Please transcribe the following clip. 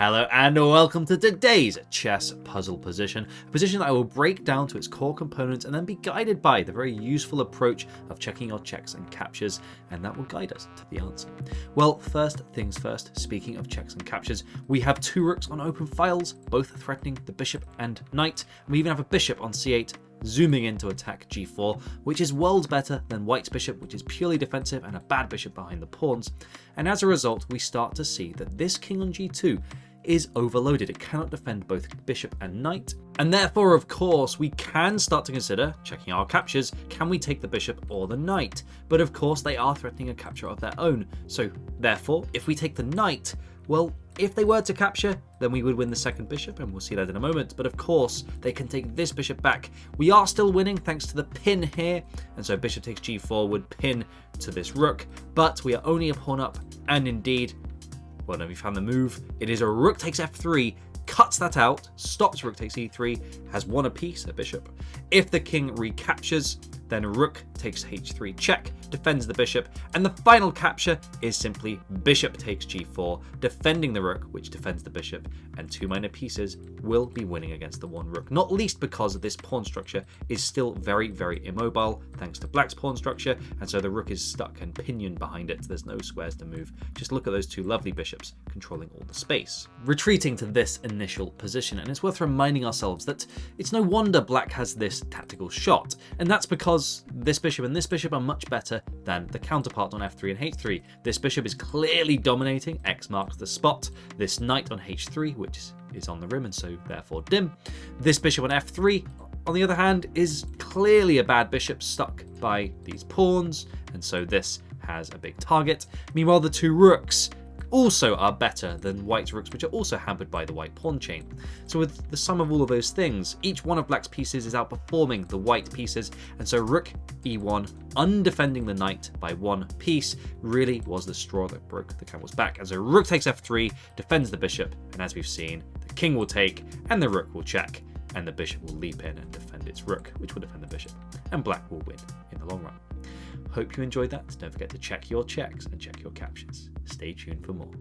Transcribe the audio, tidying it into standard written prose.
Hello and welcome to today's chess puzzle position, a position that I will break down to its core components and then be guided by the very useful approach of checking your checks and captures, and that will guide us to the answer. Well, first things first, speaking of checks and captures, we have two rooks on open files, both threatening the bishop and knight, and we even have a bishop on c8 zooming in to attack g4, which is worlds better than white's bishop, which is purely defensive and a bad bishop behind the pawns. And as a result, we start to see that this king on g2 is overloaded. It cannot defend both bishop and knight, and therefore of course we can start to consider checking our captures. Can we take the bishop or the knight? But of course they are threatening a capture of their own, so therefore if we take the knight, well, if they were to capture, then we would win the second bishop, and we'll see that in a moment. But of course, they can take this bishop back. We are still winning thanks to the pin here, and so bishop takes g4 would pin to this rook, but we are only a pawn up, and indeed, well, have you found the move? It is a rook takes f3, cuts that out, stops rook takes e3, has won a piece, a bishop. If the king recaptures, then rook takes h3 check, defends the bishop, and the final capture is simply bishop takes g4, defending the rook, which defends the bishop, and two minor pieces will be winning against the one rook, not least because this pawn structure is still very, very immobile thanks to black's pawn structure, and so the rook is stuck and pinioned behind it. There's no squares to move. Just look at those two lovely bishops controlling all the space. Retreating to this initial position, and it's worth reminding ourselves that it's no wonder black has this tactical shot, and that's because this bishop and this bishop are much better than the counterpart on f3 and h3. This bishop is clearly dominating, x marks the spot. This knight on h3, which is on the rim and so therefore dim. This bishop on f3, on the other hand, is clearly a bad bishop stuck by these pawns, and so this has a big target. Meanwhile, the two rooks also are better than white's rooks, which are also hampered by the white pawn chain. So with the sum of all of those things, each one of black's pieces is outperforming the white pieces, and so rook e1, undefending the knight by one piece, really was the straw that broke the camel's back. And so rook takes f3, defends the bishop, and as we've seen, the king will take, and the rook will check, and the bishop will leap in and defend its rook, which will defend the bishop, and black will win in the long run. Hope you enjoyed that. Don't forget to check your checks and check your captures. Stay tuned for more.